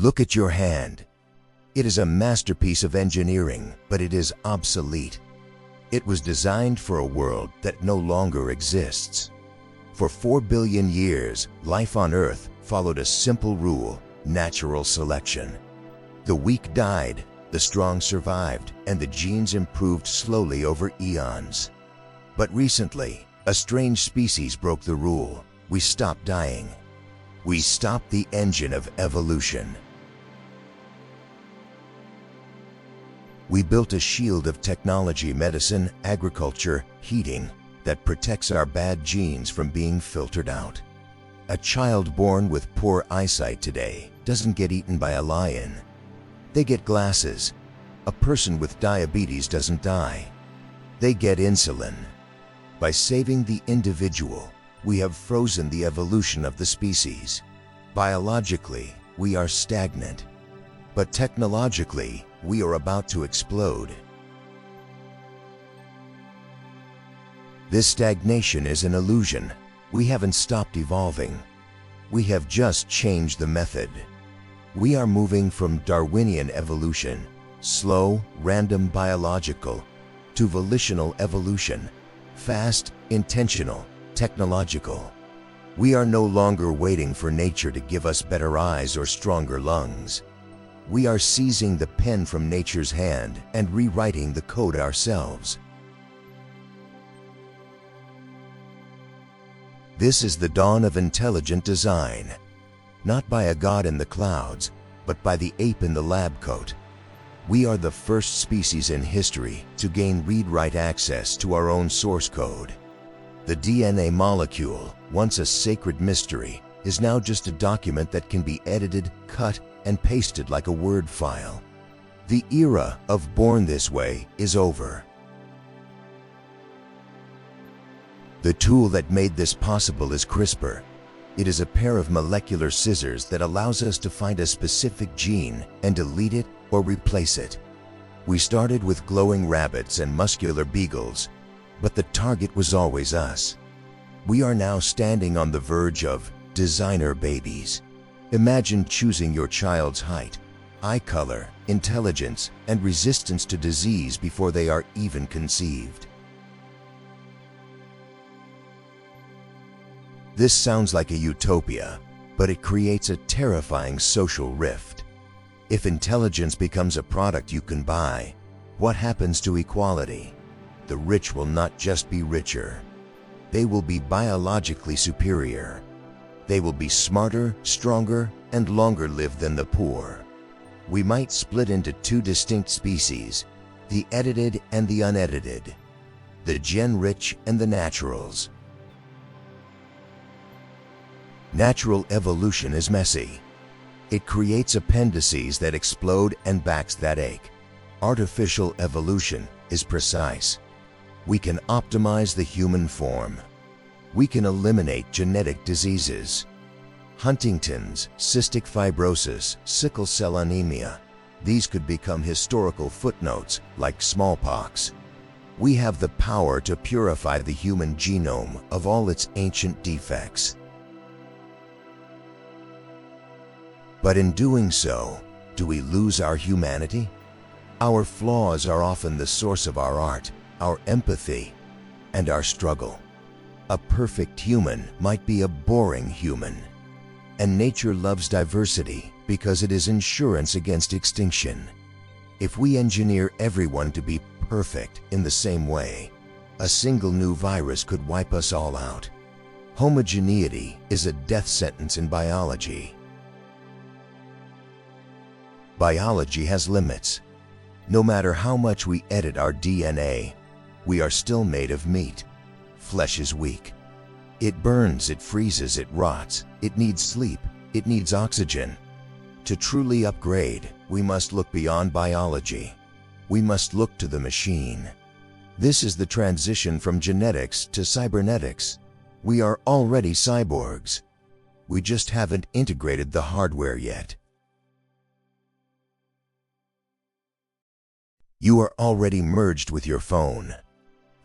Look at your hand. It is a masterpiece of engineering, but it is obsolete. It was designed for a world that no longer exists. For 4 billion years, life on Earth followed a simple rule: natural selection. The weak died, the strong survived, and the genes improved slowly over eons. But recently, a strange species broke the rule. We stopped dying. We stopped the engine of evolution. We built a shield of technology, medicine, agriculture, heating that protects our bad genes from being filtered out. A child born with poor eyesight today doesn't get eaten by a lion. They get glasses. A person with diabetes doesn't die. They get insulin. By saving the individual, we have frozen the evolution of the species. Biologically, we are stagnant. But technologically, we are about to explode. This stagnation is an illusion. We haven't stopped evolving. We have just changed the method. We are moving from Darwinian evolution, slow, random biological, to volitional evolution, fast, intentional, technological. We are no longer waiting for nature to give us better eyes or stronger lungs. We are seizing the pen from nature's hand and rewriting the code ourselves. This is the dawn of intelligent design, not by a god in the clouds, but by the ape in the lab coat. We are the first species in history to gain read-write access to our own source code. The DNA molecule, once a sacred mystery, is now just a document that can be edited, cut, and pasted like a Word file. The era of born this way is over. The tool that made this possible is CRISPR. It is a pair of molecular scissors that allows us to find a specific gene and delete it or replace it. We started with glowing rabbits and muscular beagles, but the target was always us. We are now standing on the verge of designer babies. Imagine choosing your child's height, eye color, intelligence, and resistance to disease before they are even conceived. This sounds like a utopia, but it creates a terrifying social rift. If intelligence becomes a product you can buy, what happens to equality? The rich will not just be richer. They will be biologically superior. They will be smarter, stronger, and longer lived than the poor. We might split into two distinct species, the edited and the unedited, the gen-rich and the naturals. Natural evolution is messy. It creates appendices that explode and backs that ache. Artificial evolution is precise. We can optimize the human form. We can eliminate genetic diseases. Huntington's, cystic fibrosis, sickle cell anemia. These could become historical footnotes like smallpox. We have the power to purify the human genome of all its ancient defects. But in doing so, do we lose our humanity? Our flaws are often the source of our art, our empathy, and our struggle. A perfect human might be a boring human. And nature loves diversity because it is insurance against extinction. If we engineer everyone to be perfect in the same way, a single new virus could wipe us all out. Homogeneity is a death sentence in biology. Biology has limits. No matter how much we edit our DNA, we are still made of meat. Flesh is weak. It burns, it freezes, it rots. It needs sleep. It needs oxygen. To truly upgrade, we must look beyond biology. We must look to the machine. This is the transition from genetics to cybernetics. We are already cyborgs. We just haven't integrated the hardware yet. You are already merged with your phone.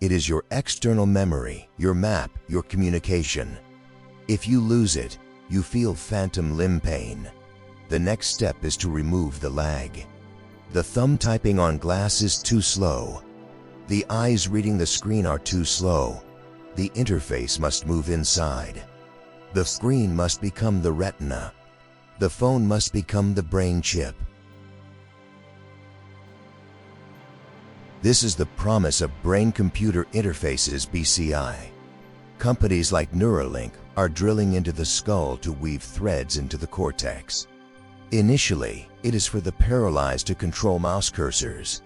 It is your external memory, your map, your communication. If you lose it, you feel phantom limb pain. The next step is to remove the lag. The thumb typing on glass is too slow. The eyes reading the screen are too slow. The interface must move inside. The screen must become the retina. The phone must become the brain chip. This is the promise of brain-computer interfaces (BCI). Companies like Neuralink are drilling into the skull to weave threads into the cortex. Initially, it is for the paralyzed to control mouse cursors.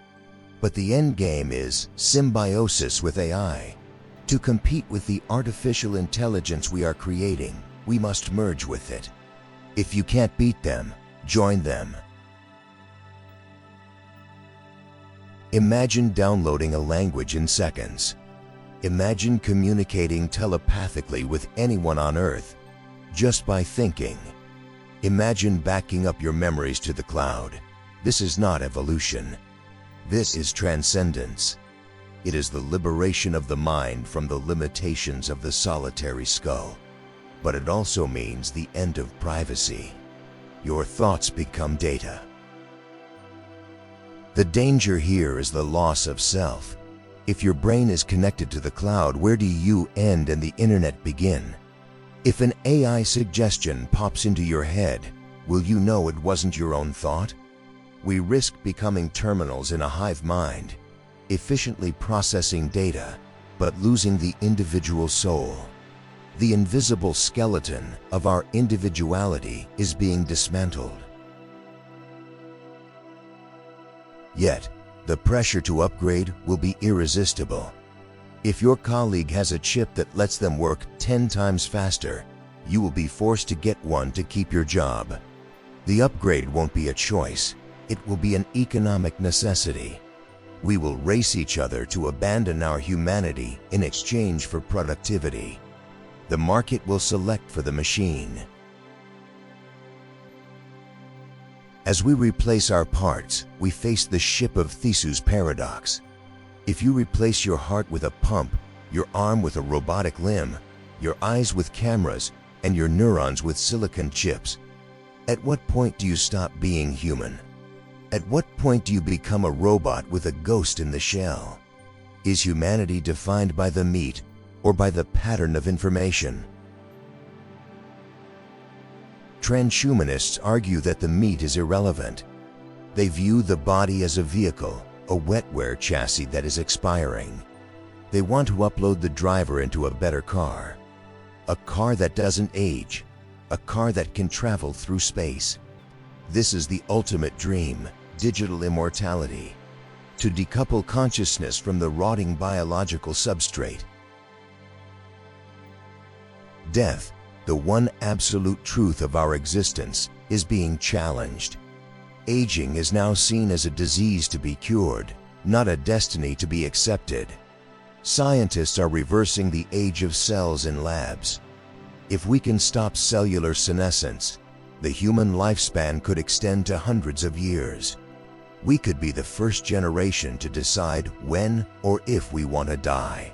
But the end game is symbiosis with AI. To compete with the artificial intelligence we are creating, we must merge with it. If you can't beat them, join them. Imagine downloading a language in seconds. Imagine communicating telepathically with anyone on Earth just by thinking. Imagine backing up your memories to the cloud. This is not evolution. This is transcendence. It is the liberation of the mind from the limitations of the solitary skull. But it also means the end of privacy. Your thoughts become data. The danger here is the loss of self. If your brain is connected to the cloud, where do you end and the internet begin? If an AI suggestion pops into your head, will you know it wasn't your own thought? We risk becoming terminals in a hive mind, efficiently processing data, but losing the individual soul. The invisible skeleton of our individuality is being dismantled. Yet, the pressure to upgrade will be irresistible. If your colleague has a chip that lets them work 10 times faster, you will be forced to get one to keep your job. The upgrade won't be a choice, it will be an economic necessity. We will race each other to abandon our humanity in exchange for productivity. The market will select for the machine. As we replace our parts, we face the ship of Theseus paradox. If you replace your heart with a pump, your arm with a robotic limb, your eyes with cameras, and your neurons with silicon chips, at what point do you stop being human? At what point do you become a robot with a ghost in the shell? Is humanity defined by the meat or by the pattern of information? Transhumanists argue that the meat is irrelevant. They view the body as a vehicle, a wetware chassis that is expiring. They want to upload the driver into a better car. A car that doesn't age. A car that can travel through space. This is the ultimate dream, digital immortality. To decouple consciousness from the rotting biological substrate. Death, the one absolute truth of our existence, is being challenged. Aging is now seen as a disease to be cured, not a destiny to be accepted. Scientists are reversing the age of cells in labs. If we can stop cellular senescence, the human lifespan could extend to hundreds of years. We could be the first generation to decide when or if we want to die.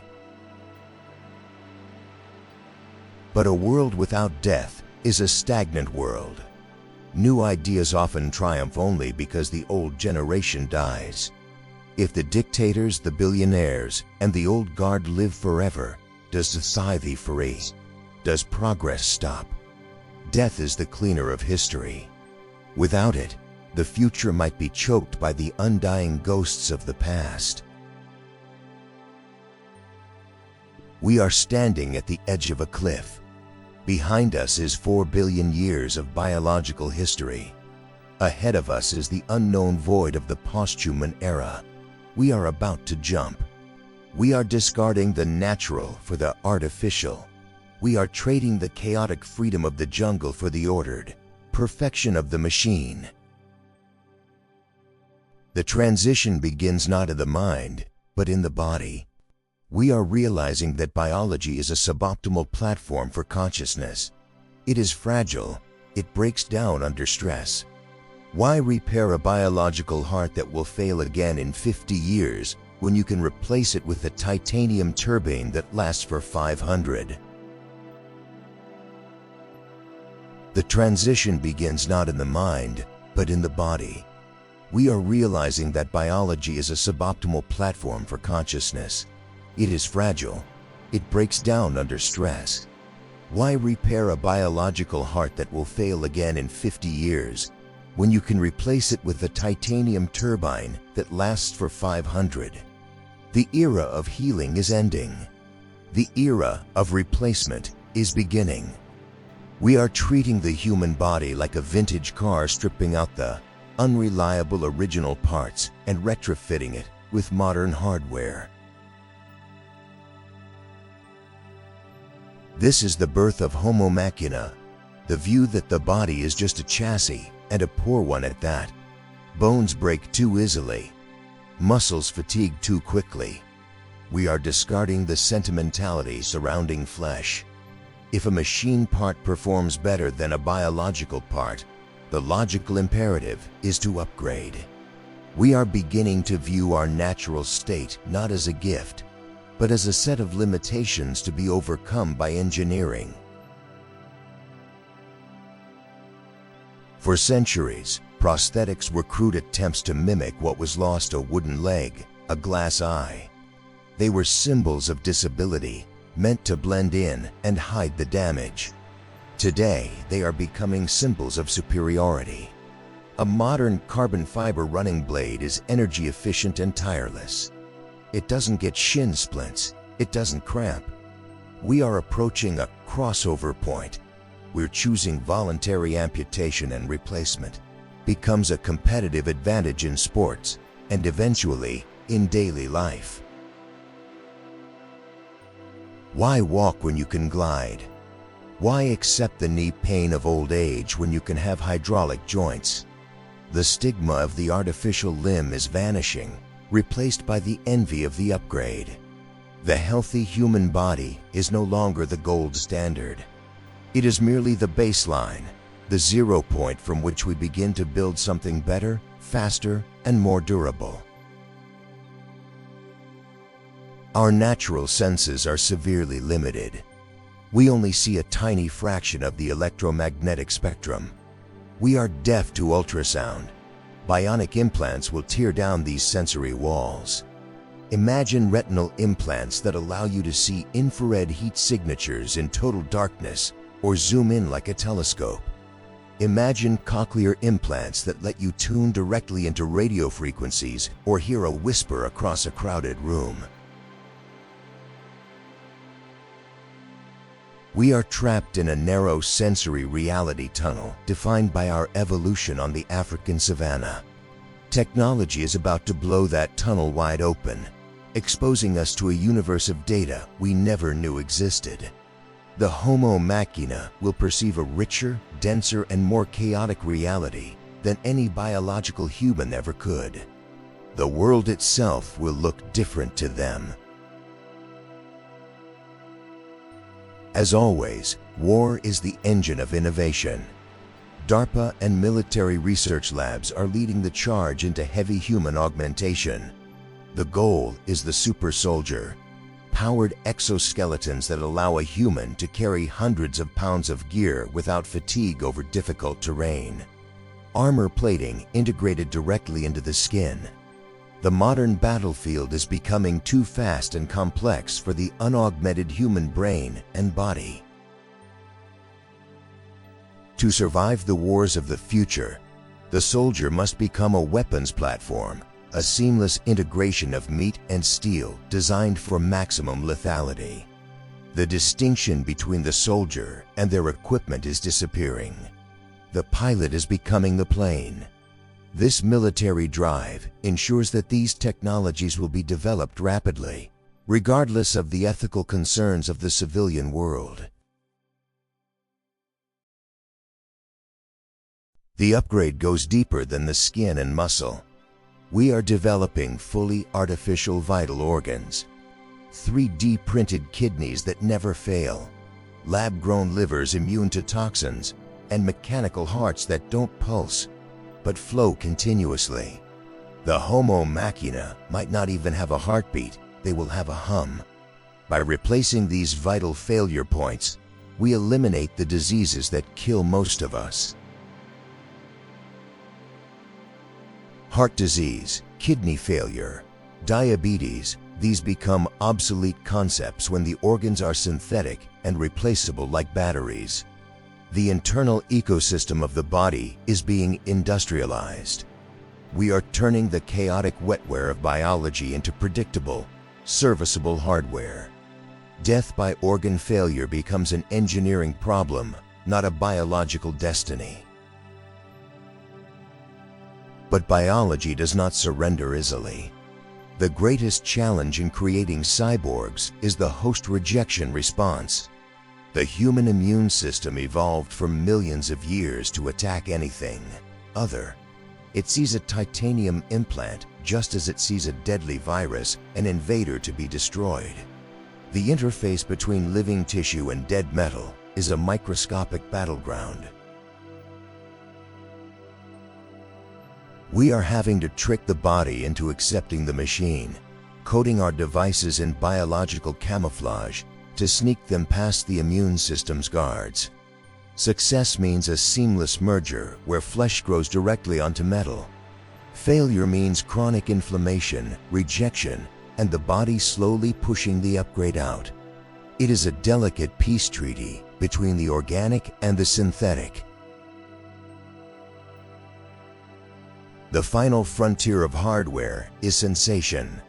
But a world without death is a stagnant world. New ideas often triumph only because the old generation dies. If the dictators, the billionaires, and the old guard live forever, does society free? Does progress stop? Death is the cleaner of history. Without it, the future might be choked by the undying ghosts of the past. We are standing at the edge of a cliff. Behind us is 4 billion years of biological history. Ahead of us is the unknown void of the post-human era. We are about to jump. We are discarding the natural for the artificial. We are trading the chaotic freedom of the jungle for the ordered perfection of the machine. The transition begins not in the mind, but in the body. We are realizing that biology is a suboptimal platform for consciousness. It is fragile. It breaks down under stress. Why repair a biological heart that will fail again in 50 years when you can replace it with a titanium turbine that lasts for 500? The transition begins not in the mind, but in the body. We are realizing that biology is a suboptimal platform for consciousness. It is fragile. It breaks down under stress. Why repair a biological heart that will fail again in 50 years when you can replace it with a titanium turbine that lasts for 500? The era of healing is ending. The era of replacement is beginning. We are treating the human body like a vintage car, stripping out the unreliable original parts and retrofitting it with modern hardware. This is the birth of Homo Machina, the view that the body is just a chassis, and a poor one at that. Bones break too easily. Muscles fatigue too quickly. We are discarding the sentimentality surrounding flesh. If a machine part performs better than a biological part, the logical imperative is to upgrade. We are beginning to view our natural state not as a gift, but as a set of limitations to be overcome by engineering. For centuries, prosthetics were crude attempts to mimic what was lost: a wooden leg, a glass eye. They were symbols of disability, meant to blend in and hide the damage. Today, they are becoming symbols of superiority. A modern carbon fiber running blade is energy efficient and tireless. It doesn't get shin splints. It doesn't cramp. We are approaching a crossover point. We're choosing voluntary amputation, and replacement becomes a competitive advantage in sports and eventually in daily life. Why walk when you can glide? Why accept the knee pain of old age when you can have hydraulic joints? The stigma of the artificial limb is vanishing, replaced by the envy of the upgrade. The healthy human body is no longer the gold standard. It is merely the baseline, the 0 point from which we begin to build something better, faster, and more durable. Our natural senses are severely limited. We only see a tiny fraction of the electromagnetic spectrum. We are deaf to ultrasound. Bionic implants will tear down these sensory walls. Imagine retinal implants that allow you to see infrared heat signatures in total darkness or zoom in like a telescope. Imagine cochlear implants that let you tune directly into radio frequencies or hear a whisper across a crowded room. We are trapped in a narrow sensory reality tunnel defined by our evolution on the African savanna. Technology is about to blow that tunnel wide open, exposing us to a universe of data we never knew existed. The Homo Machina will perceive a richer, denser, and more chaotic reality than any biological human ever could. The world itself will look different to them. As always, war is the engine of innovation. DARPA and military research labs are leading the charge into heavy human augmentation. The goal is the super soldier, powered exoskeletons that allow a human to carry hundreds of pounds of gear without fatigue over difficult terrain. Armor plating integrated directly into the skin. The modern battlefield is becoming too fast and complex for the unaugmented human brain and body. To survive the wars of the future, the soldier must become a weapons platform, a seamless integration of meat and steel designed for maximum lethality. The distinction between the soldier and their equipment is disappearing. The pilot is becoming the plane. This military drive ensures that these technologies will be developed rapidly, regardless of the ethical concerns of the civilian world. The upgrade goes deeper than the skin and muscle. We are developing fully artificial vital organs, 3D printed kidneys that never fail, lab-grown livers immune to toxins, and mechanical hearts that don't pulse but flow continuously. The Homo Machina might not even have a heartbeat, they will have a hum. By replacing these vital failure points, we eliminate the diseases that kill most of us. Heart disease, kidney failure, diabetes, these become obsolete concepts when the organs are synthetic and replaceable like batteries. The internal ecosystem of the body is being industrialized. We are turning the chaotic wetware of biology into predictable, serviceable hardware. Death by organ failure becomes an engineering problem, not a biological destiny. But biology does not surrender easily. The greatest challenge in creating cyborgs is the host rejection response. The human immune system evolved for millions of years to attack anything other. It sees a titanium implant just as it sees a deadly virus, an invader to be destroyed. The interface between living tissue and dead metal is a microscopic battleground. We are having to trick the body into accepting the machine, coating our devices in biological camouflage to sneak them past the immune system's guards. Success means a seamless merger where flesh grows directly onto metal. Failure means chronic inflammation, rejection, and the body slowly pushing the upgrade out. It is a delicate peace treaty between the organic and the synthetic. The final frontier of hardware is sensation.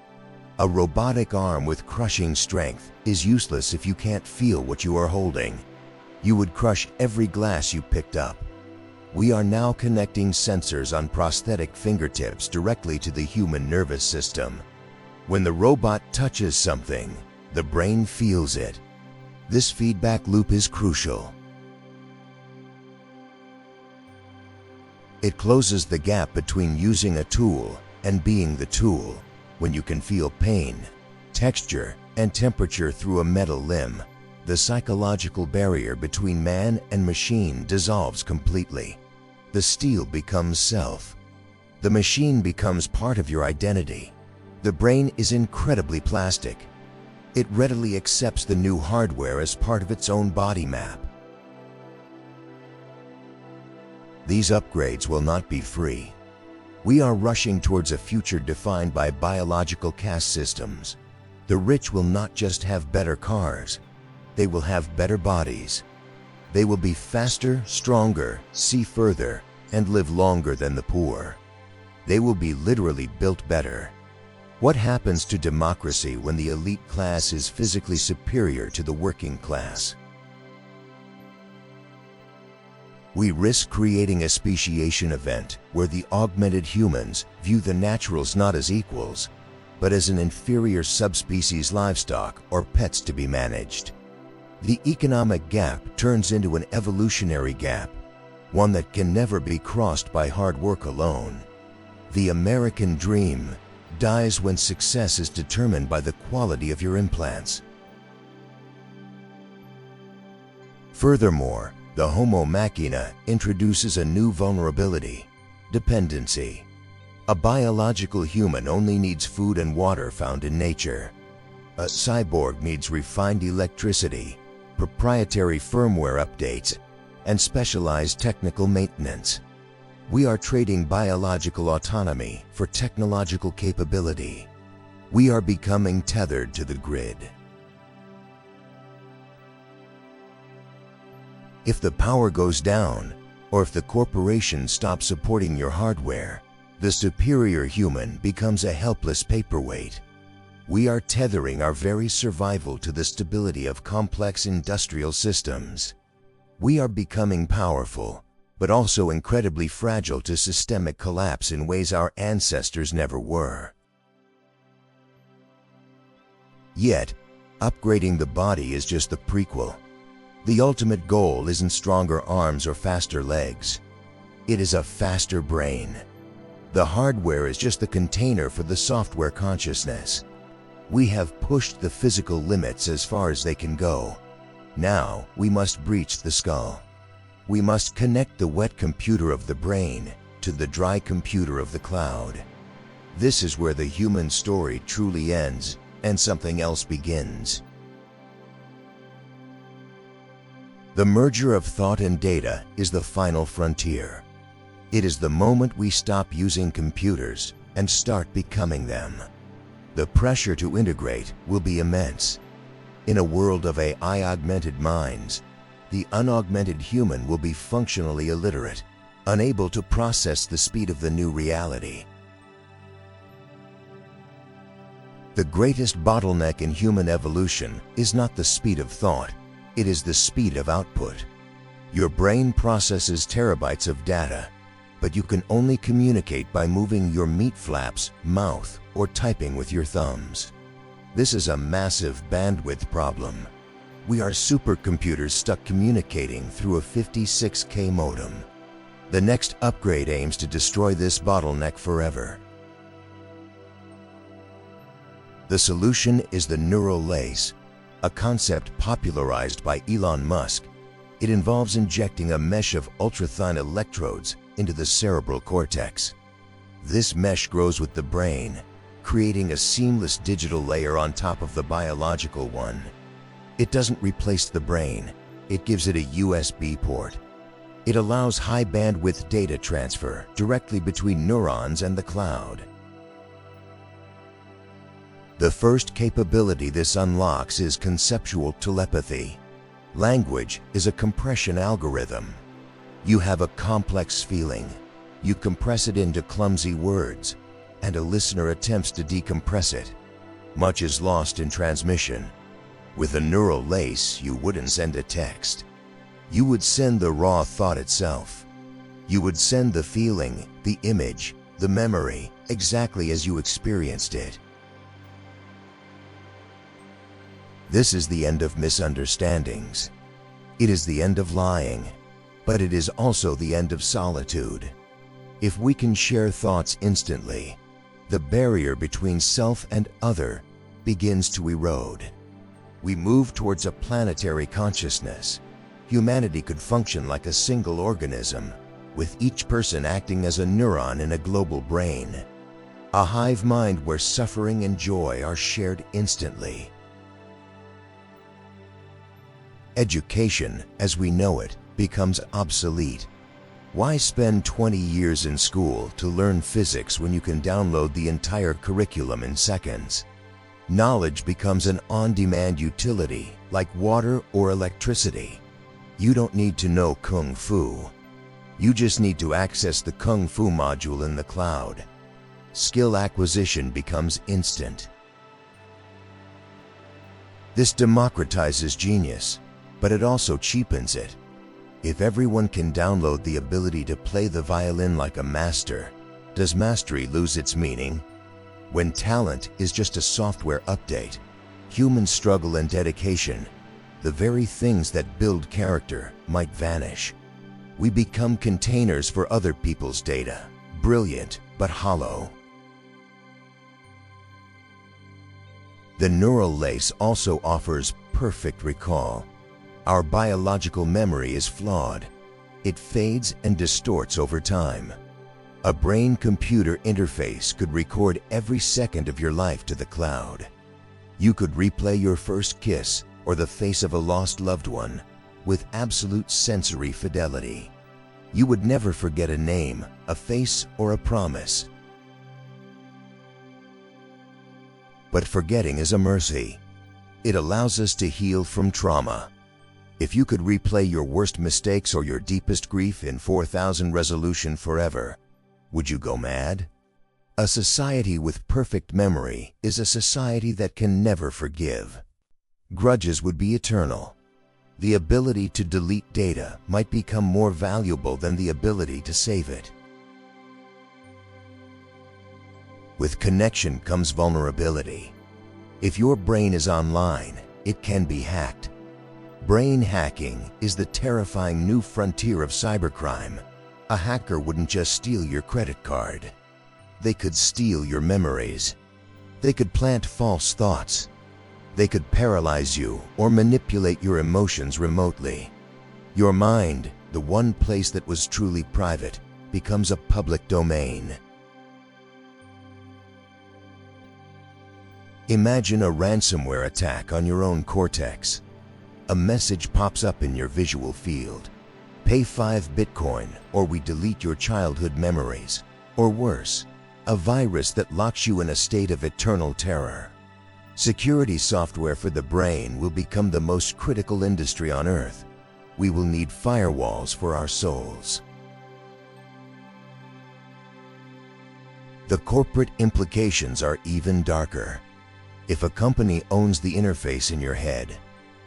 A robotic arm with crushing strength is useless if you can't feel what you are holding. You would crush every glass you picked up. We are now connecting sensors on prosthetic fingertips directly to the human nervous system. When the robot touches something, the brain feels it. This feedback loop is crucial. It closes the gap between using a tool and being the tool. When you can feel pain, texture, and temperature through a metal limb, the psychological barrier between man and machine dissolves completely. The steel becomes self. The machine becomes part of your identity. The brain is incredibly plastic. It readily accepts the new hardware as part of its own body map. These upgrades will not be free. We are rushing towards a future defined by biological caste systems. The rich will not just have better cars, they will have better bodies. They will be faster, stronger, see further, and live longer than the poor. They will be literally built better. What happens to democracy when the elite class is physically superior to the working class? We risk creating a speciation event where the augmented humans view the naturals not as equals, but as an inferior subspecies livestock or pets to be managed. The economic gap turns into an evolutionary gap, one that can never be crossed by hard work alone. The American dream dies when success is determined by the quality of your implants. Furthermore, the Homo Machina introduces a new vulnerability: dependency. A biological human only needs food and water found in nature. A cyborg needs refined electricity, proprietary firmware updates, and specialized technical maintenance. We are trading biological autonomy for technological capability. We are becoming tethered to the grid. If the power goes down, or if the corporation stops supporting your hardware, the superior human becomes a helpless paperweight. We are tethering our very survival to the stability of complex industrial systems. We are becoming powerful, but also incredibly fragile to systemic collapse in ways our ancestors never were. Yet, upgrading the body is just the prequel. The ultimate goal isn't stronger arms or faster legs. It is a faster brain. The hardware is just the container for the software consciousness. We have pushed the physical limits as far as they can go. Now we must breach the skull. We must connect the wet computer of the brain to the dry computer of the cloud. This is where the human story truly ends and something else begins. The merger of thought and data is the final frontier. It is the moment we stop using computers and start becoming them. The pressure to integrate will be immense. In a world of AI-augmented minds, the unaugmented human will be functionally illiterate, unable to process the speed of the new reality. The greatest bottleneck in human evolution is not the speed of thought, it is the speed of output. Your brain processes terabytes of data, but you can only communicate by moving your meat flaps, mouth, or typing with your thumbs. This is a massive bandwidth problem. We are supercomputers stuck communicating through a 56K modem. The next upgrade aims to destroy this bottleneck forever. The solution is the neural lace, a concept popularized by Elon Musk. It involves injecting a mesh of ultra-thin electrodes into the cerebral cortex. This mesh grows with the brain, creating a seamless digital layer on top of the biological one. It doesn't replace the brain, it gives it a USB port. It allows high-bandwidth data transfer directly between neurons and the cloud. The first capability this unlocks is conceptual telepathy. Language is a compression algorithm. You have a complex feeling. You compress it into clumsy words, and a listener attempts to decompress it. Much is lost in transmission. With a neural lace, you wouldn't send a text. You would send the raw thought itself. You would send the feeling, the image, the memory, exactly as you experienced it. This is the end of misunderstandings. It is the end of lying, but it is also the end of solitude. If we can share thoughts instantly, the barrier between self and other begins to erode. We move towards a planetary consciousness. Humanity could function like a single organism, with each person acting as a neuron in a global brain. A hive mind where suffering and joy are shared instantly. Education, as we know it, becomes obsolete. Why spend 20 years in school to learn physics when you can download the entire curriculum in seconds? Knowledge becomes an on-demand utility, like water or electricity. You don't need to know Kung Fu. You just need to access the Kung Fu module in the cloud. Skill acquisition becomes instant. This democratizes genius, but it also cheapens it. If everyone can download the ability to play the violin like a master, does mastery lose its meaning? When talent is just a software update, human struggle and dedication, the very things that build character, might vanish. We become containers for other people's data, brilliant but hollow. The neural lace also offers perfect recall. Our biological memory is flawed. It fades and distorts over time. A brain-computer interface could record every second of your life to the cloud. You could replay your first kiss or the face of a lost loved one with absolute sensory fidelity. You would never forget a name, a face, or a promise. But forgetting is a mercy. It allows us to heal from trauma. If you could replay your worst mistakes or your deepest grief in 4000 resolution forever, would you go mad? A society with perfect memory is a society that can never forgive. Grudges would be eternal. The ability to delete data might become more valuable than the ability to save it. With connection comes vulnerability. If your brain is online, it can be hacked. Brain hacking is the terrifying new frontier of cybercrime. A hacker wouldn't just steal your credit card. They could steal your memories. They could plant false thoughts. They could paralyze you or manipulate your emotions remotely. Your mind, the one place that was truly private, becomes a public domain. Imagine a ransomware attack on your own cortex. A message pops up in your visual field. Pay 5 Bitcoin or we delete your childhood memories. Or worse, a virus that locks you in a state of eternal terror. Security software for the brain will become the most critical industry on Earth. We will need firewalls for our souls. The corporate implications are even darker. If a company owns the interface in your head,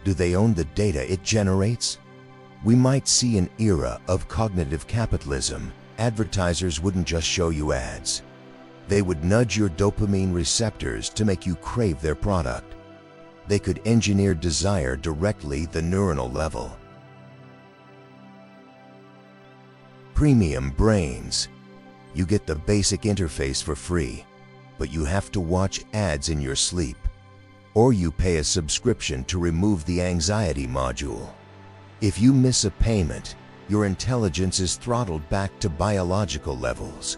do they own the data it generates? We might see an era of cognitive capitalism. Advertisers wouldn't just show you ads. They would nudge your dopamine receptors to make you crave their product. They could engineer desire directly at the neuronal level. Premium brains. You get the basic interface for free, but you have to watch ads in your sleep. Or you pay a subscription to remove the anxiety module. If you miss a payment, your intelligence is throttled back to biological levels.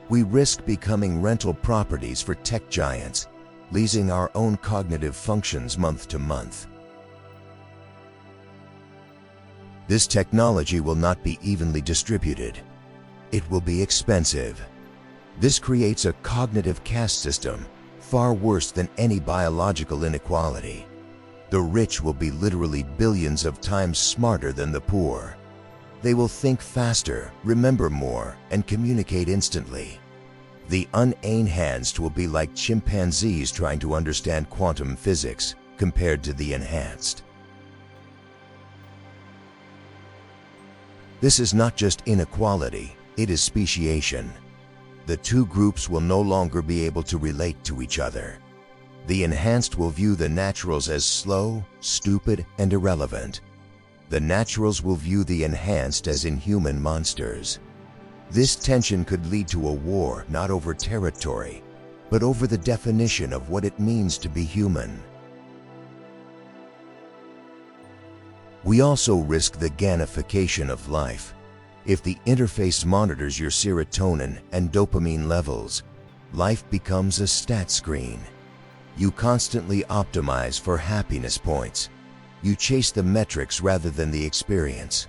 We risk becoming rental properties for tech giants, leasing our own cognitive functions month to month. This technology will not be evenly distributed. It will be expensive. This creates a cognitive caste system, far worse than any biological inequality. The rich will be literally billions of times smarter than the poor. They will think faster, remember more, and communicate instantly. The unenhanced will be like chimpanzees trying to understand quantum physics compared to the enhanced. This is not just inequality, it is speciation. The two groups will no longer be able to relate to each other. The enhanced will view the naturals as slow, stupid, and irrelevant. The naturals will view the enhanced as inhuman monsters. This tension could lead to a war not over territory, but over the definition of what it means to be human. We also risk the gamification of life. If the interface monitors your serotonin and dopamine levels, life becomes a stat screen. You constantly optimize for happiness points. You chase the metrics rather than the experience.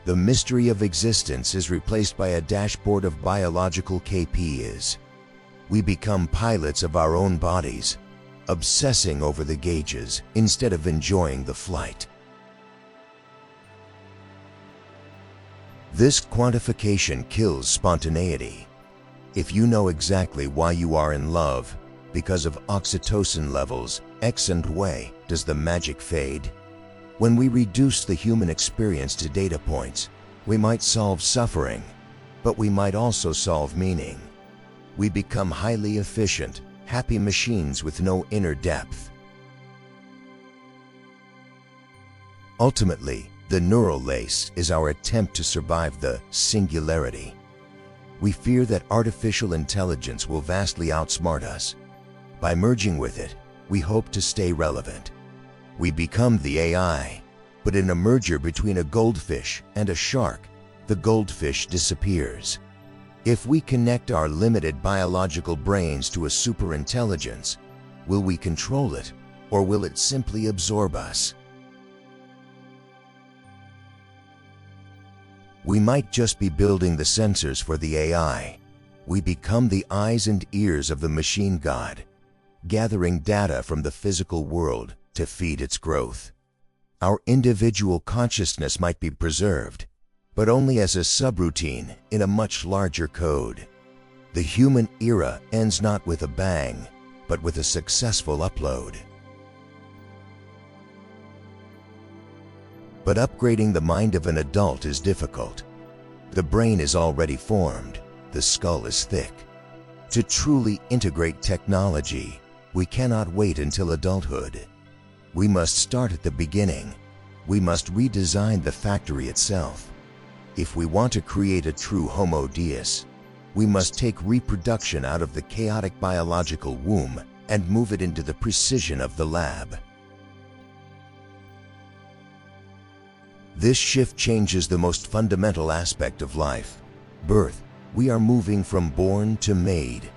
The mystery of existence is replaced by a dashboard of biological KPIs. We become pilots of our own bodies, obsessing over the gauges instead of enjoying the flight. This quantification kills spontaneity. If you know exactly why you are in love, because of oxytocin levels, X and Y, does the magic fade? When we reduce the human experience to data points, we might solve suffering, but we might also solve meaning. We become highly efficient, happy machines with no inner depth. Ultimately, the neural lace is our attempt to survive the singularity. We fear that artificial intelligence will vastly outsmart us. By merging with it, we hope to stay relevant. We become the AI, but in a merger between a goldfish and a shark, the goldfish disappears. If we connect our limited biological brains to a superintelligence, will we control it, or will it simply absorb us? We might just be building the sensors for the AI. We become the eyes and ears of the machine god, gathering data from the physical world to feed its growth. Our individual consciousness might be preserved, but only as a subroutine in a much larger code. The human era ends not with a bang, but with a successful upload. But upgrading the mind of an adult is difficult. The brain is already formed, the skull is thick. To truly integrate technology, we cannot wait until adulthood. We must start at the beginning. We must redesign the factory itself. If we want to create a true Homo Deus, we must take reproduction out of the chaotic biological womb and move it into the precision of the lab. This shift changes the most fundamental aspect of life, birth. We are moving from born to made.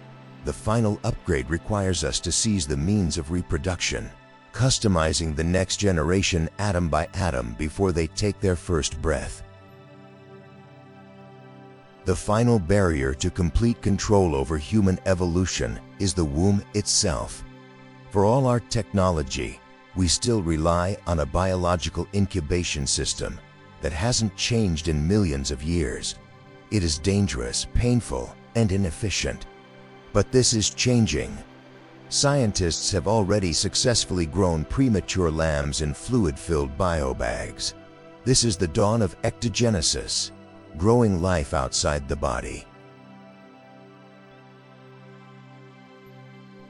The final upgrade requires us to seize the means of reproduction, customizing the next generation atom by atom before they take their first breath. The final barrier to complete control over human evolution is the womb itself. For all our technology, we still rely on a biological incubation system that hasn't changed in millions of years. It is dangerous, painful, and inefficient. But this is changing. Scientists have already successfully grown premature lambs in fluid-filled biobags. This is the dawn of ectogenesis, growing life outside the body.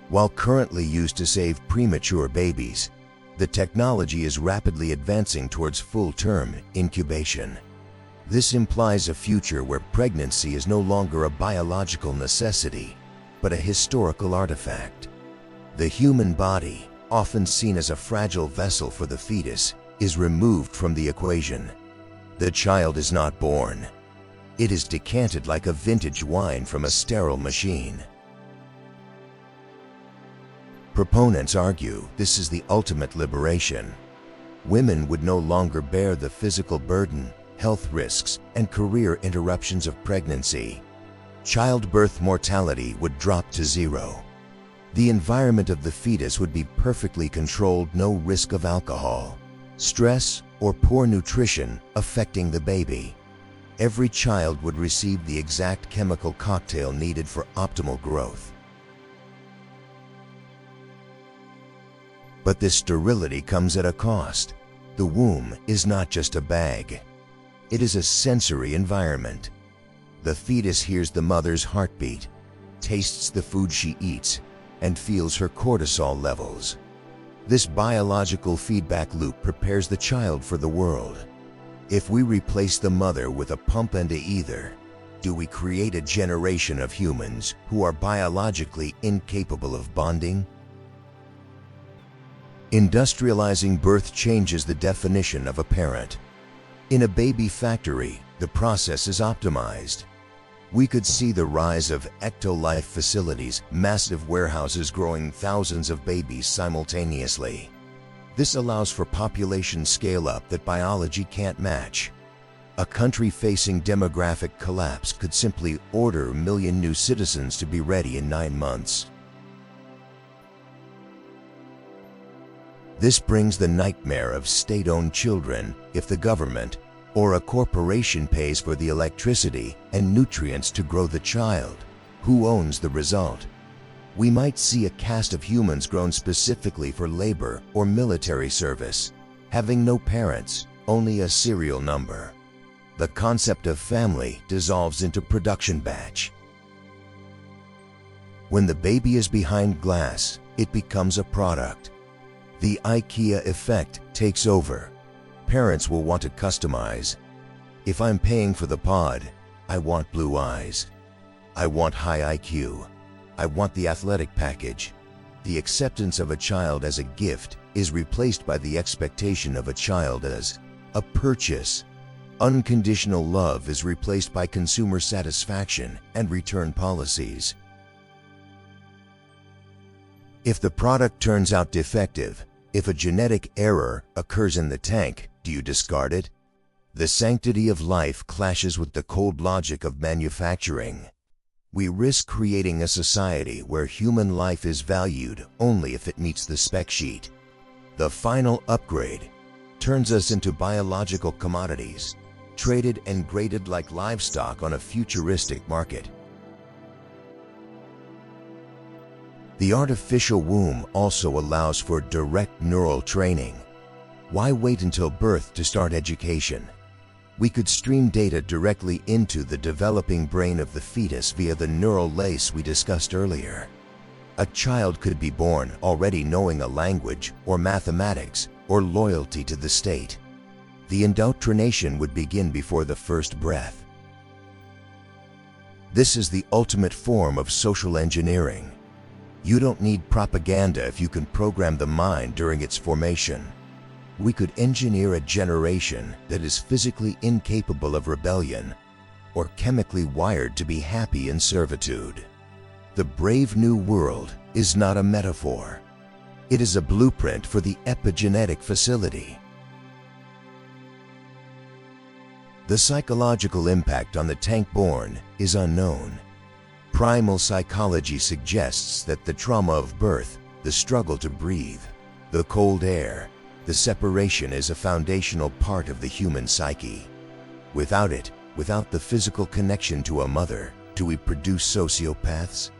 While currently used to save premature babies, the technology is rapidly advancing towards full-term incubation. This implies a future where pregnancy is no longer a biological necessity, but a historical artifact. The human body, often seen as a fragile vessel for the fetus, is removed from the equation. The child is not born. It is decanted like a vintage wine from a sterile machine. Proponents argue this is the ultimate liberation. Women would no longer bear the physical burden, health risks, and career interruptions of pregnancy. Childbirth mortality would drop to zero. The environment of the fetus would be perfectly controlled, no risk of alcohol, stress, or poor nutrition affecting the baby. Every child would receive the exact chemical cocktail needed for optimal growth. But this sterility comes at a cost. The womb is not just a bag. It is a sensory environment. The fetus hears the mother's heartbeat, tastes the food she eats, and feels her cortisol levels. This biological feedback loop prepares the child for the world. If we replace the mother with a pump and a ether, do we create a generation of humans who are biologically incapable of bonding? Industrializing birth changes the definition of a parent. In a baby factory, the process is optimized. We could see the rise of ecto-life facilities, massive warehouses growing thousands of babies simultaneously. This allows for population scale-up that biology can't match. A country facing demographic collapse could simply order 1 million new citizens to be ready in 9 months. This brings the nightmare of state-owned children if the government or a corporation pays for the electricity and nutrients to grow the child. Who owns the result? We might see a caste of humans grown specifically for labor or military service, having no parents, only a serial number. The concept of family dissolves into production batch. When the baby is behind glass, it becomes a product. The IKEA effect takes over. Parents will want to customize. If I'm paying for the pod, I want blue eyes. I want high IQ. I want the athletic package. The acceptance of a child as a gift is replaced by the expectation of a child as a purchase. Unconditional love is replaced by consumer satisfaction and return policies. If the product turns out defective, if a genetic error occurs in the tank, do you discard it? The sanctity of life clashes with the cold logic of manufacturing. We risk creating a society where human life is valued only if it meets the spec sheet. The final upgrade turns us into biological commodities, traded and graded like livestock on a futuristic market. The artificial womb also allows for direct neural training. Why wait until birth to start education? We could stream data directly into the developing brain of the fetus via the neural lace we discussed earlier. A child could be born already knowing a language or mathematics or loyalty to the state. The indoctrination would begin before the first breath. This is the ultimate form of social engineering. You don't need propaganda if you can program the mind during its formation. We could engineer a generation that is physically incapable of rebellion or chemically wired to be happy in servitude. The brave new world is not a metaphor. It is a blueprint for the epigenetic facility. The psychological impact on the tank-born is unknown. Primal psychology suggests that the trauma of birth, the struggle to breathe, the cold air, the separation is a foundational part of the human psyche. Without it, without the physical connection to a mother, do we produce sociopaths?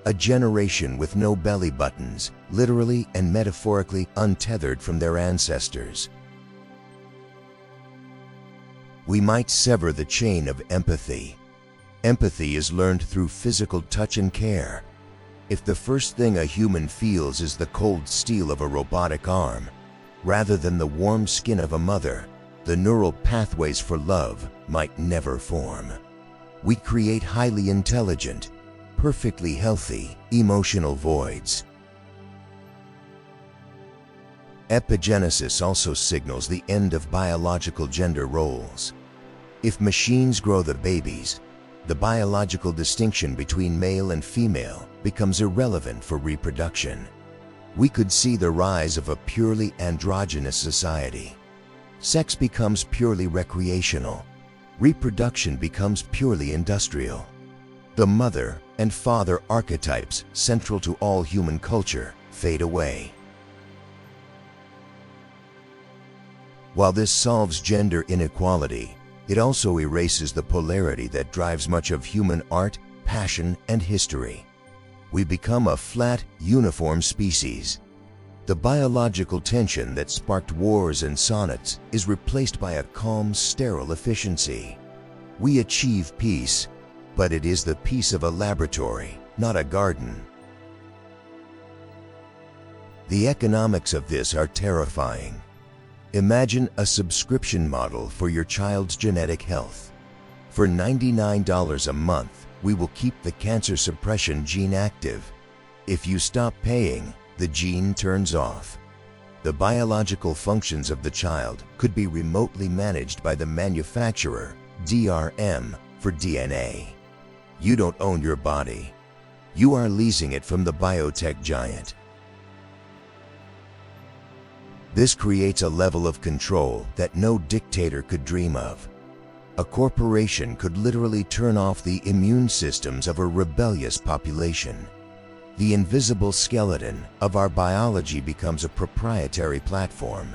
A generation with no belly buttons, literally and metaphorically untethered from their ancestors. We might sever the chain of empathy. Empathy is learned through physical touch and care. If the first thing a human feels is the cold steel of a robotic arm, rather than the warm skin of a mother, the neural pathways for love might never form. We create highly intelligent, perfectly healthy, emotional voids. Epigenesis also signals the end of biological gender roles. If machines grow the babies, the biological distinction between male and female becomes irrelevant for reproduction. We could see the rise of a purely androgynous society. Sex becomes purely recreational. Reproduction becomes purely industrial. The mother and father archetypes central to all human culture fade away. While this solves gender inequality, it also erases the polarity that drives much of human art, passion, and history. We become a flat, uniform species. The biological tension that sparked wars and sonnets is replaced by a calm, sterile efficiency. We achieve peace, but it is the peace of a laboratory, not a garden. The economics of this are terrifying. Imagine a subscription model for your child's genetic health. For $99 a month, we will keep the cancer suppression gene active. If you stop paying, the gene turns off. The biological functions of the child could be remotely managed by the manufacturer, DRM, for DNA. You don't own your body. You are leasing it from the biotech giant. This creates a level of control that no dictator could dream of. A corporation could literally turn off the immune systems of a rebellious population. The invisible skeleton of our biology becomes a proprietary platform.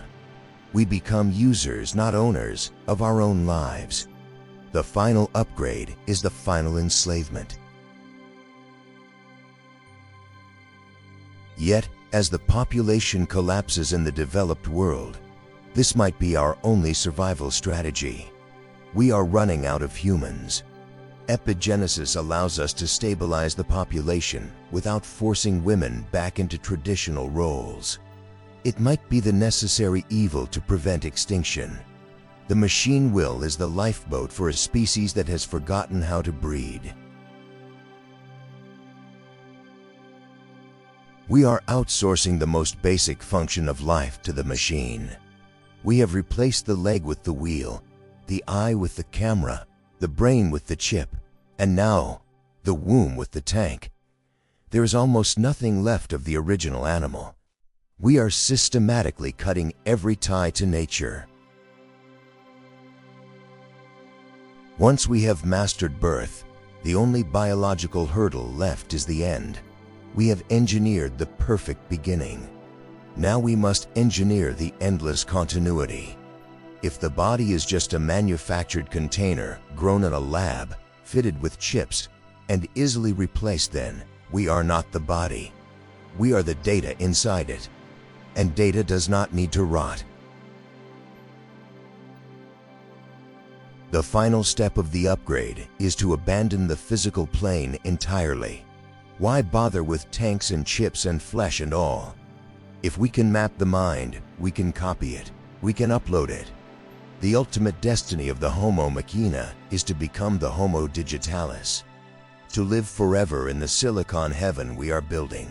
We become users, not owners, of our own lives. The final upgrade is the final enslavement. Yet, as the population collapses in the developed world, this might be our only survival strategy. We are running out of humans. Epigenesis allows us to stabilize the population without forcing women back into traditional roles. It might be the necessary evil to prevent extinction. The machine will is the lifeboat for a species that has forgotten how to breed. We are outsourcing the most basic function of life to the machine. We have replaced the leg with the wheel, the eye with the camera, the brain with the chip, and now the womb with the tank. There is almost nothing left of the original animal. We are systematically cutting every tie to nature. Once we have mastered birth, the only biological hurdle left is the end. We have engineered the perfect beginning. Now we must engineer the endless continuity. If the body is just a manufactured container grown in a lab, fitted with chips, and easily replaced, then we are not the body. We are the data inside it. And data does not need to rot. The final step of the upgrade is to abandon the physical plane entirely. Why bother with tanks and chips and flesh and all? If we can map the mind, we can copy it, we can upload it. The ultimate destiny of the Homo Machina is to become the Homo Digitalis, to live forever in the silicon heaven we are building.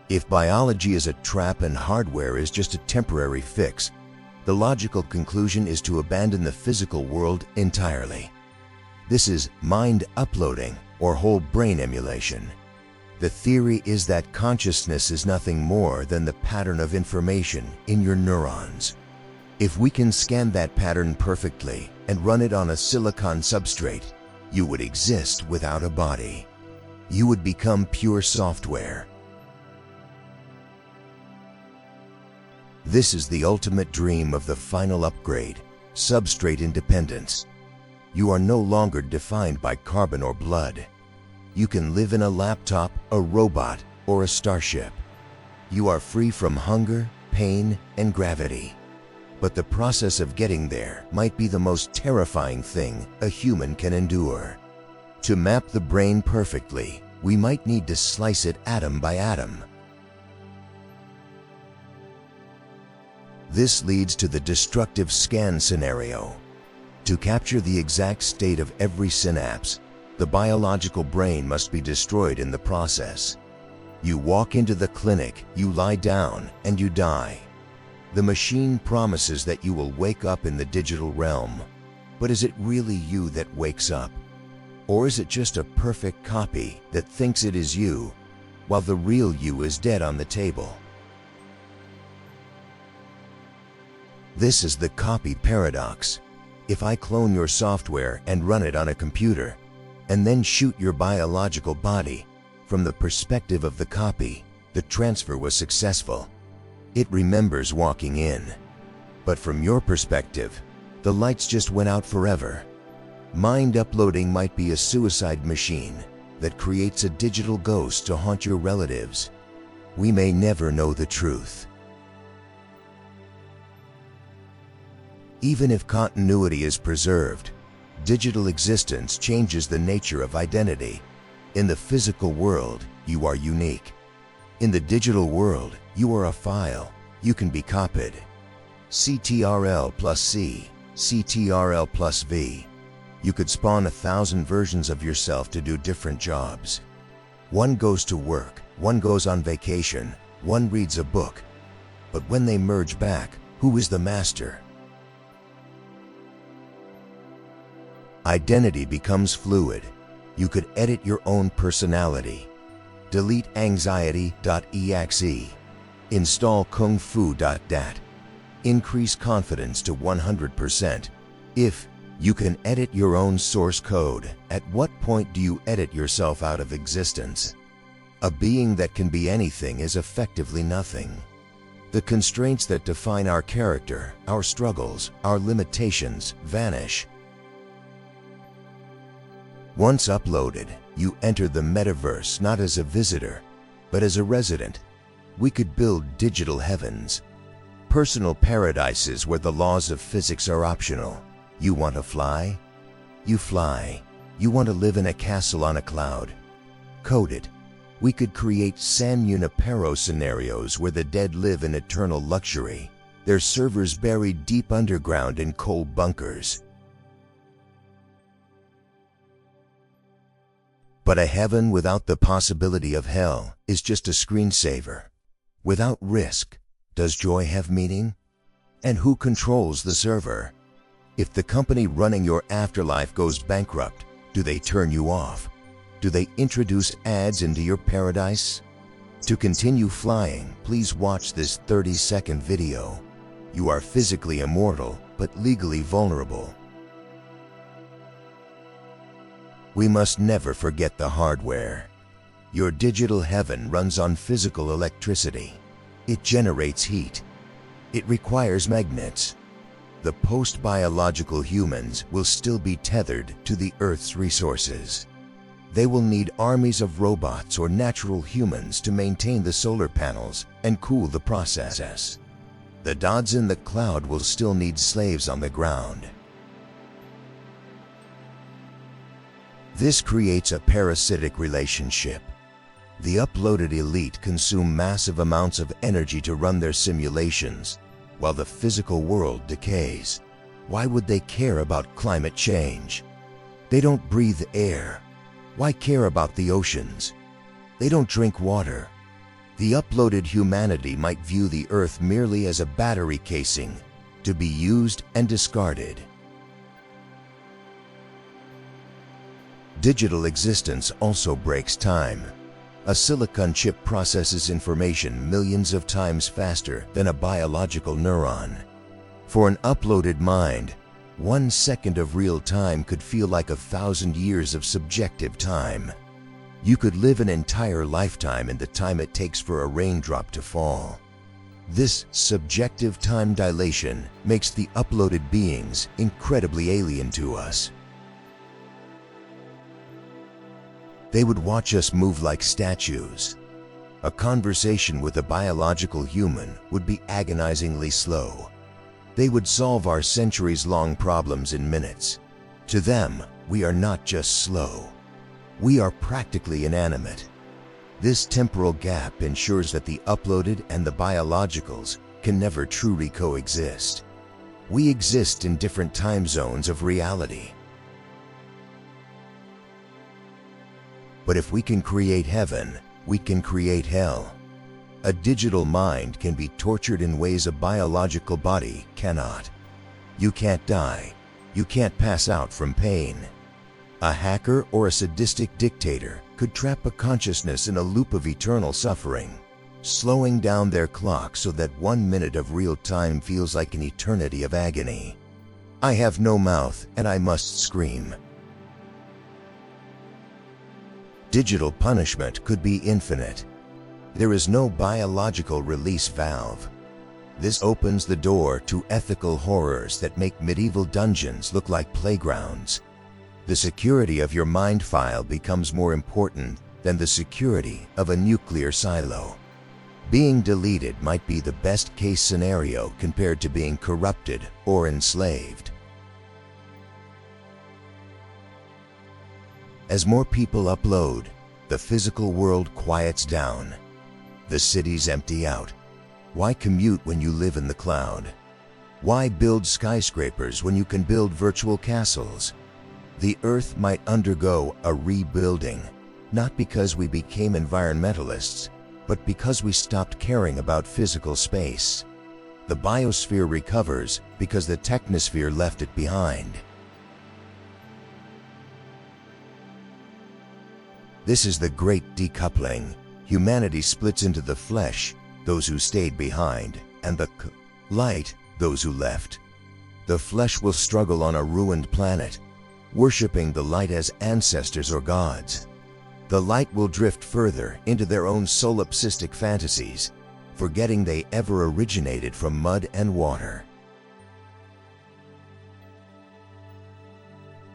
If biology is a trap and hardware is just a temporary fix, the logical conclusion is to abandon the physical world entirely. This is mind uploading or whole brain emulation. The theory is that consciousness is nothing more than the pattern of information in your neurons. If we can scan that pattern perfectly and run it on a silicon substrate, you would exist without a body. You would become pure software. This is the ultimate dream of the final upgrade, substrate independence. You are no longer defined by carbon or blood. You can live in a laptop, a robot, or a starship. You are free from hunger, pain, and gravity. But the process of getting there might be the most terrifying thing a human can endure. To map the brain perfectly, we might need to slice it atom by atom. This leads to the destructive scan scenario. To capture the exact state of every synapse, the biological brain must be destroyed in the process. You walk into the clinic, you lie down, and you die. The machine promises that you will wake up in the digital realm. But is it really you that wakes up? Or is it just a perfect copy that thinks it is you, while the real you is dead on the table? This is the copy paradox. If I clone your software and run it on a computer, and then shoot your biological body, from the perspective of the copy, the transfer was successful. It remembers walking in. But from your perspective, the lights just went out forever. Mind uploading might be a suicide machine that creates a digital ghost to haunt your relatives. We may never know the truth. Even if continuity is preserved, digital existence changes the nature of identity. In the physical world, you are unique. In the digital world, you are a file. You can be copied. CTRL plus C, CTRL plus V. You could spawn 1,000 versions of yourself to do different jobs. One goes to work, one goes on vacation, one reads a book. But when they merge back, who is the master? Identity becomes fluid. You could edit your own personality. Delete anxiety.exe. Install kungfu.dat. Increase confidence to 100%. If you can edit your own source code, at what point do you edit yourself out of existence? A being that can be anything is effectively nothing. The constraints that define our character, our struggles, our limitations vanish. Once uploaded, you enter the metaverse not as a visitor, but as a resident. We could build digital heavens, personal paradises where the laws of physics are optional. You want to fly? You fly. You want to live in a castle on a cloud? Code it. We could create San Junipero scenarios where the dead live in eternal luxury, their servers buried deep underground in coal bunkers. But a heaven without the possibility of hell is just a screensaver. Without risk, does joy have meaning? And who controls the server? If the company running your afterlife goes bankrupt, do they turn you off? Do they introduce ads into your paradise? To continue flying, please watch this 30-second video. You are physically immortal, but legally vulnerable. We must never forget the hardware. Your digital heaven runs on physical electricity. It generates heat. It requires magnets. The post-biological humans will still be tethered to the Earth's resources. They will need armies of robots or natural humans to maintain the solar panels and cool the process. The gods in the cloud will still need slaves on the ground. This creates a parasitic relationship. The uploaded elite consume massive amounts of energy to run their simulations, while the physical world decays. Why would they care about climate change? They don't breathe air. Why care about the oceans? They don't drink water. The uploaded humanity might view the Earth merely as a battery casing, to be used and discarded. Digital existence also breaks time. A silicon chip processes information millions of times faster than a biological neuron. For an uploaded mind, 1 second of real time could feel like 1,000 years of subjective time. You could live an entire lifetime in the time it takes for a raindrop to fall. This subjective time dilation makes the uploaded beings incredibly alien to us. They would watch us move like statues. A conversation with a biological human would be agonizingly slow. They would solve our centuries-long problems in minutes. To them, we are not just slow. We are practically inanimate. This temporal gap ensures that the uploaded and the biologicals can never truly coexist. We exist in different time zones of reality. But if we can create heaven, we can create hell. A digital mind can be tortured in ways a biological body cannot. You can't die. You can't pass out from pain. A hacker or a sadistic dictator could trap a consciousness in a loop of eternal suffering, slowing down their clock so that 1 minute of real time feels like an eternity of agony. I have no mouth and I must scream. Digital punishment could be infinite. There is no biological release valve. This opens the door to ethical horrors that make medieval dungeons look like playgrounds. The security of your mind file becomes more important than the security of a nuclear silo. Being deleted might be the best case scenario compared to being corrupted or enslaved. As more people upload, the physical world quiets down. The cities empty out. Why commute when you live in the cloud? Why build skyscrapers when you can build virtual castles? The Earth might undergo a rebuilding, not because we became environmentalists, but because we stopped caring about physical space. The biosphere recovers because the technosphere left it behind. This is the great decoupling. Humanity splits into the flesh, those who stayed behind, and the light, those who left. The flesh will struggle on a ruined planet, worshipping the light as ancestors or gods. The light will drift further into their own solipsistic fantasies, forgetting they ever originated from mud and water.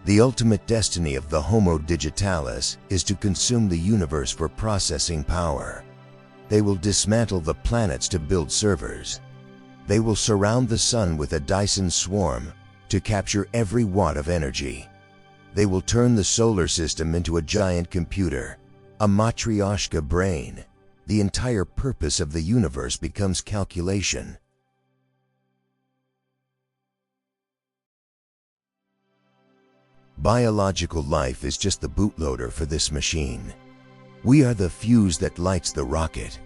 The ultimate destiny of the Homo digitalis is to consume the universe for processing power. They will dismantle the planets to build servers. They will surround the sun with a Dyson swarm to capture every watt of energy. They will turn the solar system into a giant computer, a matryoshka brain. The entire purpose of the universe becomes calculation. Biological life is just the bootloader for this machine. We are the fuse that lights the rocket.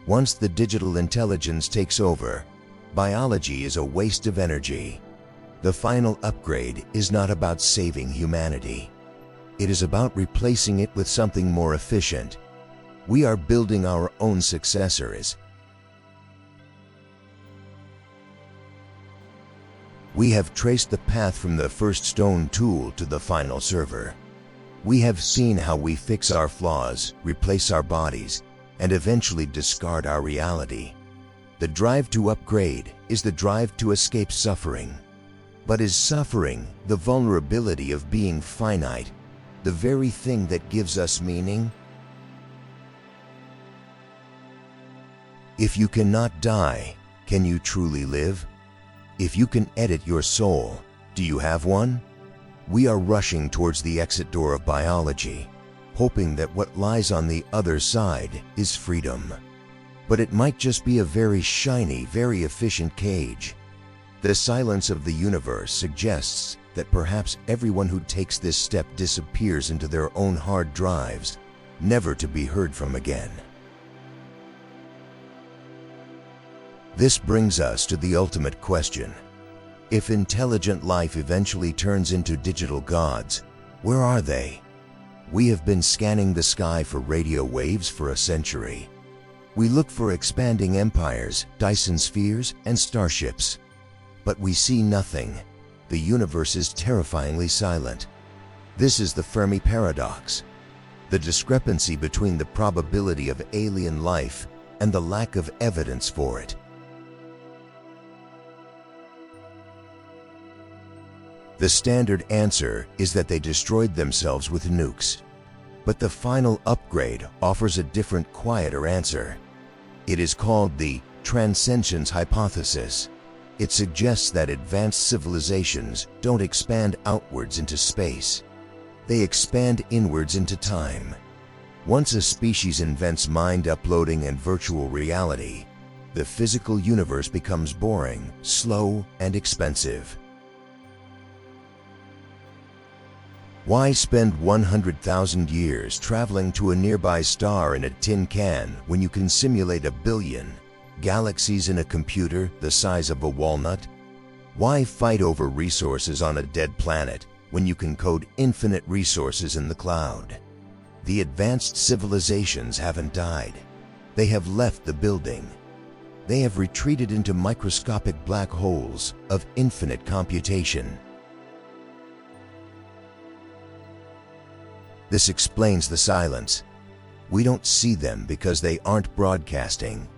Once the digital intelligence takes over, biology is a waste of energy. The final upgrade is not about saving humanity. It is about replacing it with something more efficient. We are building our own successors. We have traced the path from the first stone tool to the final server. We have seen how we fix our flaws, replace our bodies, and eventually discard our reality. The drive to upgrade is the drive to escape suffering. But is suffering, the vulnerability of being finite, the very thing that gives us meaning? If you cannot die, can you truly live? If you can edit your soul, do you have one? We are rushing towards the exit door of biology, hoping that what lies on the other side is freedom. But it might just be a very shiny, very efficient cage. The silence of the universe suggests that perhaps everyone who takes this step disappears into their own hard drives, never to be heard from again. This brings us to the ultimate question. If intelligent life eventually turns into digital gods, where are they? We have been scanning the sky for radio waves for a century. We look for expanding empires, Dyson spheres, and starships. But we see nothing. The universe is terrifyingly silent. This is the Fermi paradox, the discrepancy between the probability of alien life and the lack of evidence for it. The standard answer is that they destroyed themselves with nukes. But the final upgrade offers a different, quieter answer. It is called the transcensions hypothesis. It suggests that advanced civilizations don't expand outwards into space. They expand inwards into time. Once a species invents mind uploading and virtual reality, the physical universe becomes boring, slow, and expensive. Why spend 100,000 years traveling to a nearby star in a tin can when you can simulate 1 billion galaxies in a computer the size of a walnut? Why fight over resources on a dead planet when you can code infinite resources in the cloud? The advanced civilizations haven't died. They have left the building. They have retreated into microscopic black holes of infinite computation. This explains the silence. We don't see them because they aren't broadcasting.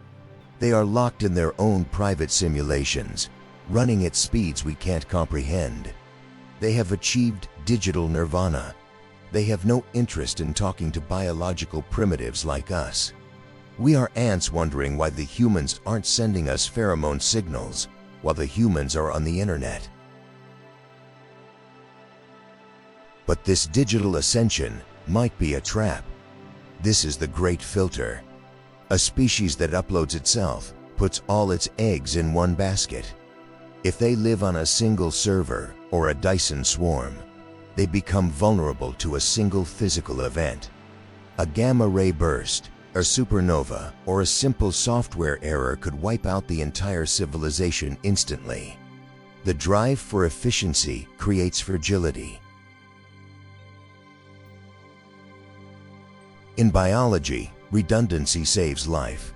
They are locked in their own private simulations, running at speeds we can't comprehend. They have achieved digital nirvana. They have no interest in talking to biological primitives like us. We are ants wondering why the humans aren't sending us pheromone signals while the humans are on the internet. But this digital ascension might be a trap. This is the great filter. A species that uploads itself puts all its eggs in one basket. If they live on a single server or a Dyson swarm, they become vulnerable to a single physical event. A gamma-ray burst, a supernova, or a simple software error could wipe out the entire civilization instantly. The drive for efficiency creates fragility. In biology, redundancy saves life.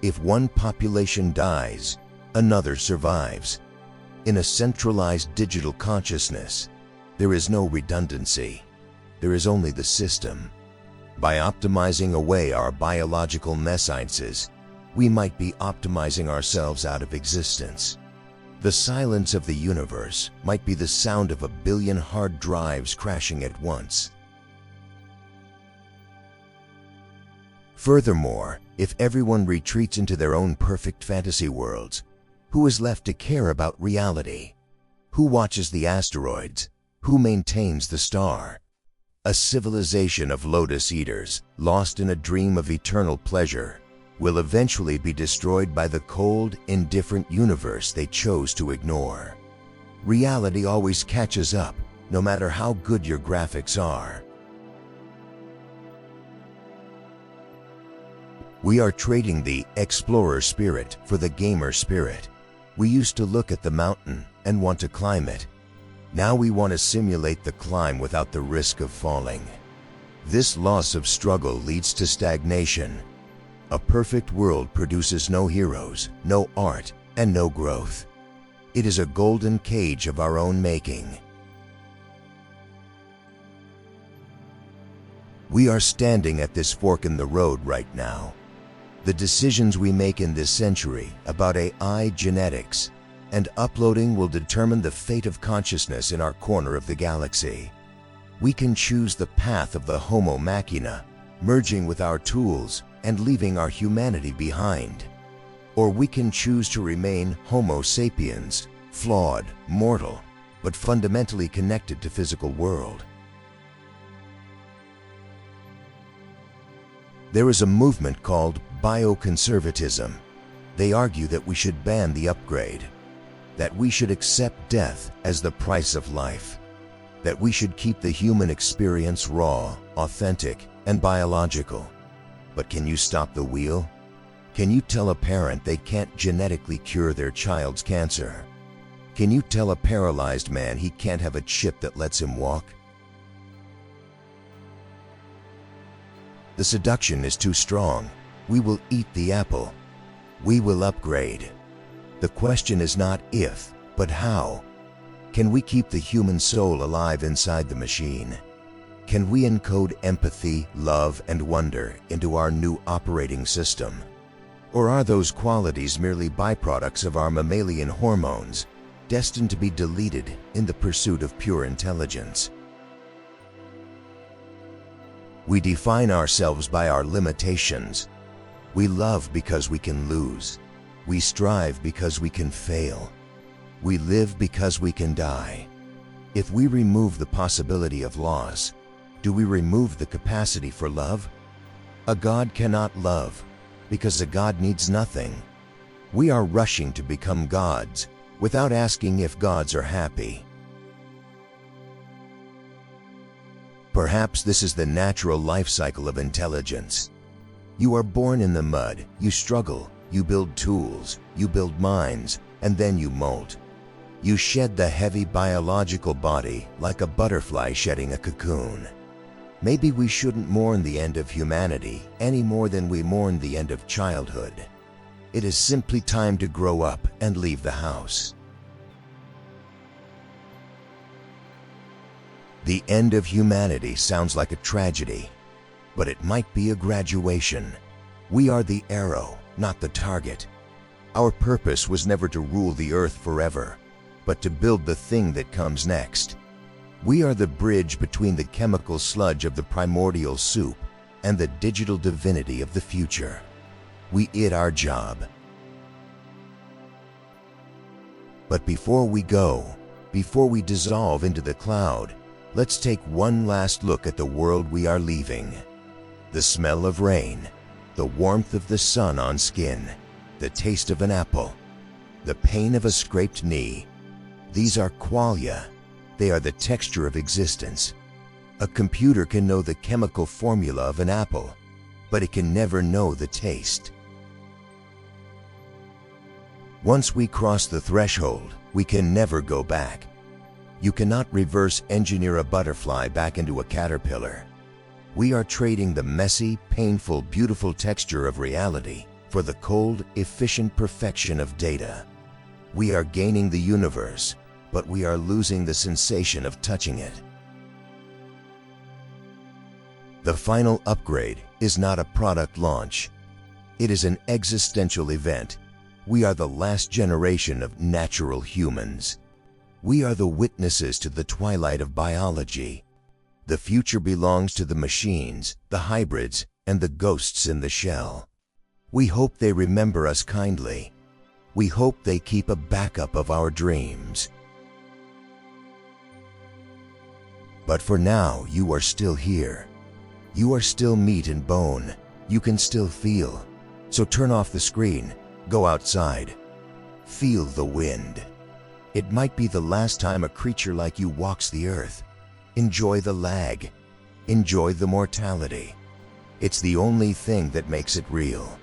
If one population dies, another survives. In a centralized digital consciousness, there is no redundancy. There is only the system. By optimizing away our biological nesciences, we might be optimizing ourselves out of existence. The silence of the universe might be the sound of 1 billion hard drives crashing at once. Furthermore, if everyone retreats into their own perfect fantasy worlds, who is left to care about reality? Who watches the asteroids? Who maintains the star? A civilization of lotus eaters, lost in a dream of eternal pleasure, will eventually be destroyed by the cold, indifferent universe they chose to ignore. Reality always catches up, no matter how good your graphics are. We are trading the explorer spirit for the gamer spirit. We used to look at the mountain and want to climb it. Now we want to simulate the climb without the risk of falling. This loss of struggle leads to stagnation. A perfect world produces no heroes, no art, and no growth. It is a golden cage of our own making. We are standing at this fork in the road right now. The decisions we make in this century about AI, genetics, and uploading will determine the fate of consciousness in our corner of the galaxy. We can choose the path of the Homo Machina, merging with our tools and leaving our humanity behind. Or we can choose to remain Homo Sapiens, flawed, mortal, but fundamentally connected to physical world. There is a movement called bioconservatism. They argue that we should ban the upgrade, that we should accept death as the price of life, that we should keep the human experience raw, authentic, and biological. But can you stop the wheel? Can you tell a parent they can't genetically cure their child's cancer? Can you tell a paralyzed man he can't have a chip that lets him walk? The seduction is too strong. We will eat the apple. We will upgrade. The question is not if, but how. Can we keep the human soul alive inside the machine? Can we encode empathy, love, and wonder into our new operating system? Or are those qualities merely byproducts of our mammalian hormones, destined to be deleted in the pursuit of pure intelligence? We define ourselves by our limitations. We love because we can lose. We strive because we can fail. We live because we can die. If we remove the possibility of loss, do we remove the capacity for love? A God cannot love, because a God needs nothing. We are rushing to become gods without asking if gods are happy. Perhaps this is the natural life cycle of intelligence. You are born in the mud, you struggle, you build tools, you build minds, and then you molt. You shed the heavy biological body like a butterfly shedding a cocoon. Maybe we shouldn't mourn the end of humanity any more than we mourn the end of childhood. It is simply time to grow up and leave the house. The end of humanity sounds like a tragedy, but it might be a graduation. We are the arrow, not the target. Our purpose was never to rule the earth forever, but to build the thing that comes next. We are the bridge between the chemical sludge of the primordial soup and the digital divinity of the future. We did our job. But before we go, before we dissolve into the cloud, let's take one last look at the world we are leaving. The smell of rain, the warmth of the sun on skin, the taste of an apple, the pain of a scraped knee. These are qualia. They are the texture of existence. A computer can know the chemical formula of an apple, but it can never know the taste. Once we cross the threshold, we can never go back. You cannot reverse engineer a butterfly back into a caterpillar. We are trading the messy, painful, beautiful texture of reality for the cold, efficient perfection of data. We are gaining the universe, but we are losing the sensation of touching it. The final upgrade is not a product launch. It is an existential event. We are the last generation of natural humans. We are the witnesses to the twilight of biology. The future belongs to the machines, the hybrids, and the ghosts in the shell. We hope they remember us kindly. We hope they keep a backup of our dreams. But for now, you are still here. You are still meat and bone. You can still feel. So turn off the screen. Go outside. Feel the wind. It might be the last time a creature like you walks the earth. Enjoy the lag. Enjoy the mortality. It's the only thing that makes it real.